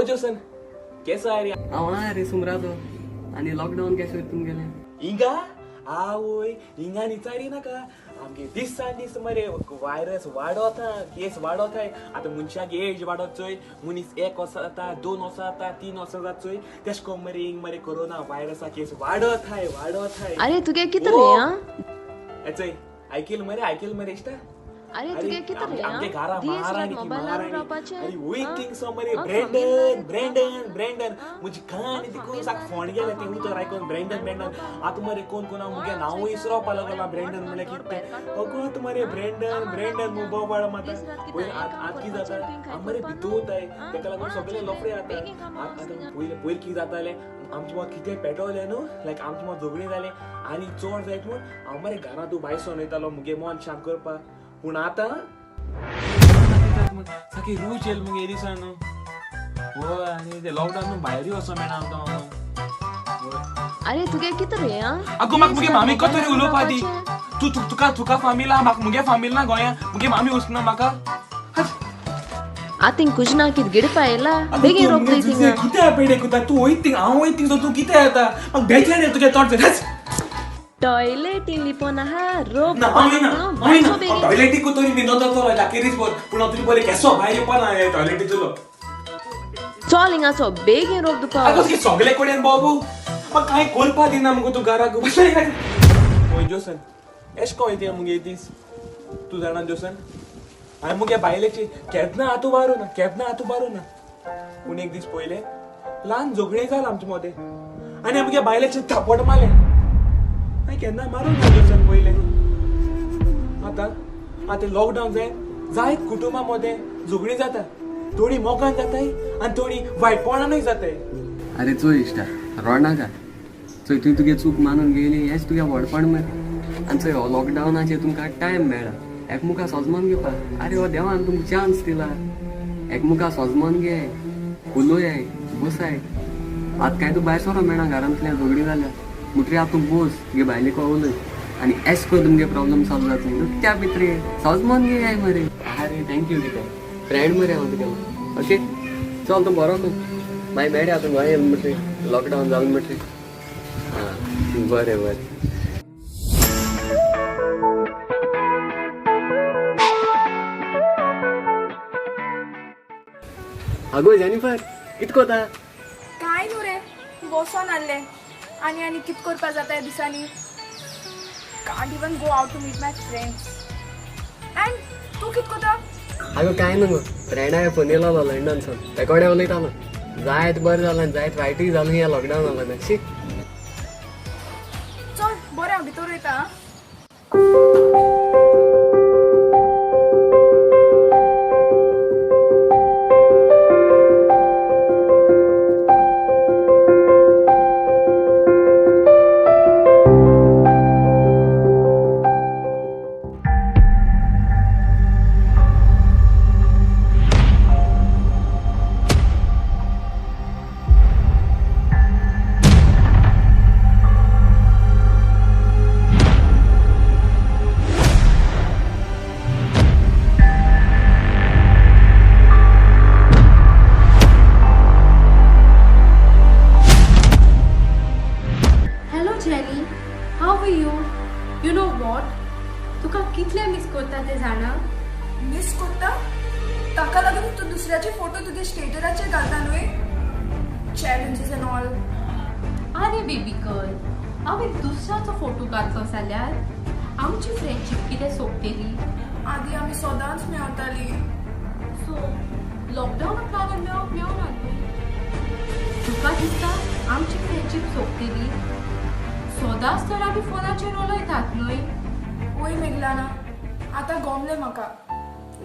ओ Jason कैसा है रे रे सुमराजो आणि लॉकडाऊन कशें वयतून गेले हिंगा आवय हिंगा निचारी नाका आमगे दिसान दीस मरे व्हायरस वाडोता केस वाडोताय आतां मनशाक एज वाडोत चोय मनीस 1 वर्सा जाता 2 वर्सां जाता 3 वर्सां जाता चोय तेश को मरे हिंग मरे कोरोना व्हायरसा केस वाडोताय अरे तुगे कितें रे आ चोय आयकेल मरे इश्टा अरे तुगे कितें रे आ आमगे घरा महाराणी ती महाराणी रावपाचें अरे वय थिंग सो मरे आ, ब्रँडन मुजी कान देखून साक फोण गेले ते उतर आयकोन ब्रँडन आतां मरे कोण कोणा मुगे नांव इसरोवपा लागला ब्रँडन म्हणल्यार कितें अगो मरे ब्रँडन मोबायल वाडा माता पयर आत कितें जाता आम मरे भितोताय तेका लागून सगळे लोफडे जाता आतां पयर कितें जातालें आमचे मग कितें पेटवलें न्हू लायक आमचे मग झगडीं जालें आनी चड जायत म्हूण हांव मरे घरा तूं भायर सोन वयतालो मुगे मन शांत करपाक पूण आतां सारकी रूच येयली मुगे दिसान न्हू हय आनी ते लॉकडावन भायरूय वचोंक मेळना आमकां अरे तुगे कितें रे आ आगो म्हाका मुगे मामी तरी उलोवपा दी तुका फामील आहा म्हाका मुगे फामील ना गोंया मुगे मामी वचना म्हाका आतिंग कुजना कित गिडपा येला बेगीन रोप दे थिंगा कितें पेडे कोता तूं वयत थिंग हांव वयत थिंग तूं कितें येता म्हाका बेजान येता तुगे तोंड टॉयलेटीन लिपोन आहा रोप टॉयलेटीक तरी विनोदाचो जाकेरीच पूण तुजी पयलीं केसो भायर येवपा ना टॉयलेटीचो चल हिंगाचो बेगीन रोप दुपा आगो सगळे कडेन बाबू म्हाका कांय करपा दिना मुगो तूं घराक ओय जोसन एश को वयता मुगे दीस तूं जाणा जोसन हांवें मुगे बायलेची केन्ना हातू बारू ना पूण एक दीस पयले ल्हान झगडीं जाल आमचे मदें आनी मुगे बायलेचे थापट मारले हांवें केन्ना मारूं ना जोसन पयले आतां लॉकडावन जायत कुटुंबा मदें झगडीं जाता थोडी मोगान जाताय आनी थोडी वायटपणानूय जाताय अरे चोय इश्टा रोनाका चोय तुगे चूक मानून गेली हेच तुगे व्हडपण मरे आनी चोय लॉकडावनाचेर तुमकां टायम मेळ्ळा एकमुखा सोजमोन घेवपाक अरे हो देवान तुमकां चान्स दिला एकमुखा सोजमोन घे उलोयाय बसाय आतां कांय तूं भायर सरो मेळना घरांतल्यान झगडीं जाल्या मुटरी आतां तूं बोस तुगे बायलेको उलय आनी एश को तुमगे प्रॉब्लम सॉल्व जातली त्या भितर सोजमोन घेयाय मरे अरे थँक्यू कितें फ्रेंड मरे हांव तुगे ओके चल तूं बरो तूं मागीर मेळया तूं गोंय येवन म्हटरी लॉकडावन जावन म्हटरी हां बरें आगो जेनिफर कित कोता काय न्हू रे बसोन आहले आनी कित करपा जाता ह्या दिसांनी can't even go out to meet my friends and तूं कित कोता आगो कांय न्हू फ्रेंडा फोन येयलो लंडनसून ते कोडे उलयतालो जायत बरें जालें आनी जायत वायटूय जालें ह्या लॉकडावन लागून शी चल बरें हांव भितर वयता आं तुका कितले मिस करता ते जाणा मिस करता ताका लागून तूं दुसऱ्याचे फोटो तुगे स्टेटसाचेर घालता न्हय चॅलेंजीस एंड ऑल अरे बेबी गर्ल हांवें दुसऱ्याचो फोटो घातलो जाल्यार आमची फ्रेंडशीप कितें सोंपतली आदी आमी सदांच मेळटाली सो लॉकडावनाक लागून मेळोना तुका दिसता आमची फ्रेंडशीप सोंपतली सदांच तर आमी फोनाचेर उलयतात न्हय वय मेघलाना आतां गमलें म्हाका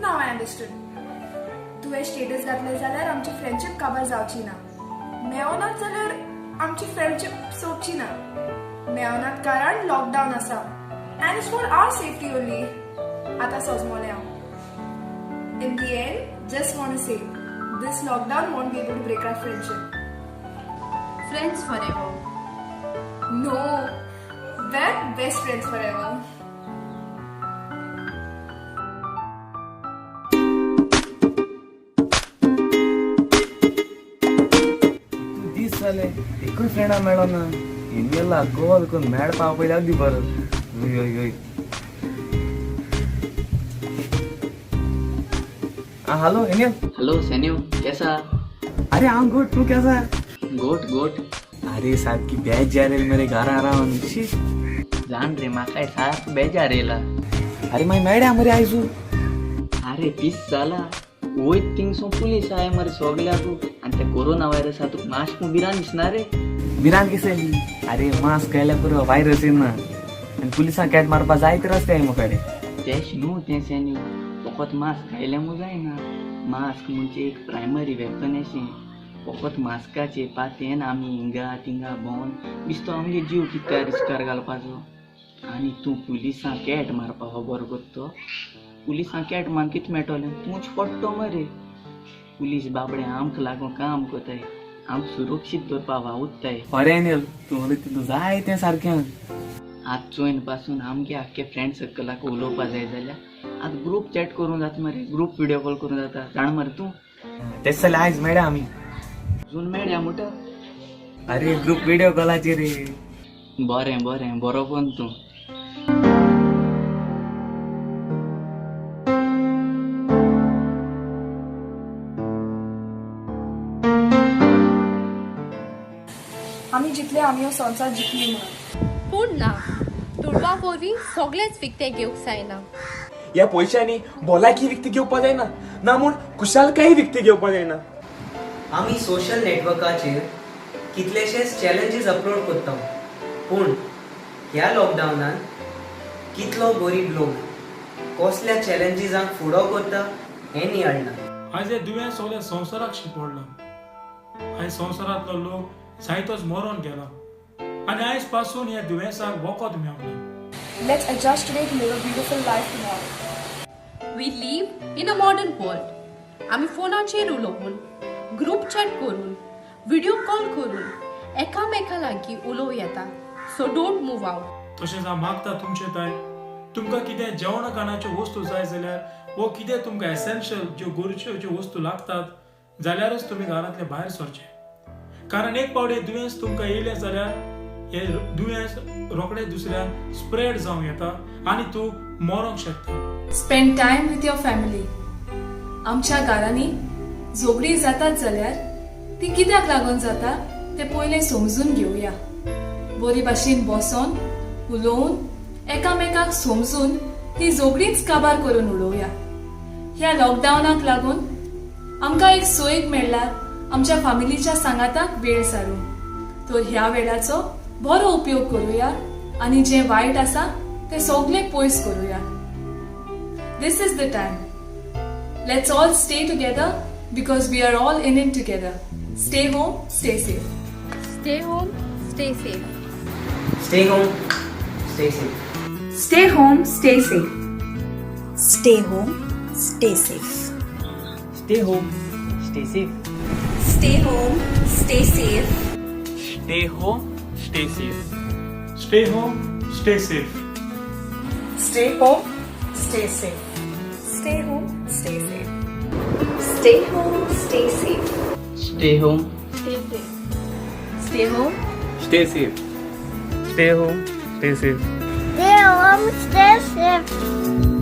नाव आय अंडरस्टूड तुवें स्टेटस घातलें जाल्यार आमची फ्रेंडशीप काबार जावची ना मेळनात जाल्यार आमची फ्रेंडशीप सोंपची ना मेळनात कारण लॉकडावन आसा and it's for our safety only आतां सोजमोलें हांव in the end just want to say this lockdown won't be able to break our friendship friends forever no we're best friends forever. जाले एकूय फ्रेंडा मेळो ना इमेला call करून मेळपा पयलीं अगदी बरो ओय ओय ओय हेलो एनियल हेलो सैन्यो कैसा? अरे हांव गुड तूं केसा गोट गोट अरे सारकी बेज जाले मरे घरा रावन शी जाण रे म्हाकाय सारको बेजार येयला. अरे मागीर मेळ्या मरे आयजू अरे पीस जाला वयत थिंगसो पुलीस आय मरे सोगल्याक आनी ते कोरोना व्हायरसातूक मास्क भिरान दिसना रे. भिरान किसेली अरे मास्क घायल्या पुरो व्हायरस येना आनी पुलिसांक कॅट मारपा जायते रस्ते आय मुखाडे. तेश न्हू तें सैन्यो फकत मास्क घायल्यामू जायना. मास्क म्हणजे एक प्रायमरी वेपन अशें. फकत मास्काचे पातेन आमी हिंगा तिंगा भोंवन बिस्तो आमगे जीव कित्या रिस्कार घालपाचो. आनी तूं पुलिसांक कॅट मारपा खबर करतो. पुलिसांक कॅट मान कितें मेळटलें तूंच पडटो मरे. पुलीस बाबडे आमकां लागून काम करताय आमकां सुरक्षीत दवरपा वावुरताय. अरे एनियल तूं उलयता तितून जाय तें सारकें. आज चोयन पासून आमगे आख्खे फ्रेंड सर्कलाक उलोवपा जाय जाल्यार आतां ग्रुप चॅट करूं जाता मरे. ग्रुप व्हिडिओ कॉल करूं जाता जाण मरे तूं. तेच जाल्यार आयज मेळ्या आमी. अजून मेळया मुठा. अरे ग्रुप व्हिडिओ कॉलाचेर रे. बरें बरें बरो पण तूं. आमी जितले आमी हो संवसार जिखली म्हणून. पूण ना तुळवा वरवीं सगळेच विकते घेवंक जायना. ह्या पयशांनी भलायकी विकती घेवपा जायना ना म्हूण कुशालकाय विकती घेवपा जायना. आमी सोशल नेटवर्काचेर कितलेशेच चॅलेंजीस अपलोड करता पूण ह्या लॉकडावनान कितलो गरीब लोक कसल्या चॅलेंजीसांक फुडो करता हें नियाळना. आयज हे दुयेंस सगळ्या संवसाराक शिपडलां. आयज संवसारांतलो लोक जायतोच मरोन गेला आनी आयज पासून ह्या दुयेंसाक वखद मेळना. Let's adjust today to live a beautiful life tomorrow. We live in a modern world. आमी फोनाचेर उलोवन ग्रुप चॅट करून व्हिडिओ कॉल करून एकामेका लागीं उलोव येता. So don't move out. तशेंच हांव मागता तुमचे ताय तुमकां कितें जेवण खाणाच्यो वस्तू जाय जाल्यार वो कितें तुमकां एसेन्शियल ज्यो गरज्यो ज्यो वस्तू लागतात जाल्यारच तुमी घरांतले भायर सरचे. कारण एक पावटी दुयेंस तुमकां येयलें जाल्यार हे दुयेंस रोखडेच दुसऱ्याक स्प्रेड जावं येता आनी तूं मरोंक शकता. Spend time with your family. आमच्या घरांनी झगडी जातात जाल्यार ती कित्याक लागून जाता ते पयलें समजून घेवया. बरी भाशेन बसोन उलोवन एकामेकाक समजून ती झगडीच काबार करून उडोवया. ह्या लॉकडावनाक लागून आमकां एक सोयीक मेळ्ळा आमच्या फॅमिलीच्या सांगाताक वेळ सारूंक. तर ह्या वेळाचो बरो उपयोग करूया आनी जें वायट आसा तें सगळें पयस करूया. This is the time. Let's all stay together because we are all in it together. Stay home, stay safe. Stay home, stay safe. Stay home, stay safe. Stay home, stay safe. Stay home, stay safe. Stay home, stay safe. Stay home, stay safe. Stay home, stay safe. Stay home, stay safe. Stay home, stay safe. Stay home, stay safe. Stay home, stay safe. Stay home Stay safe. Stay home. Stay safe. Stay home, stay safe. Stay home, stay safe.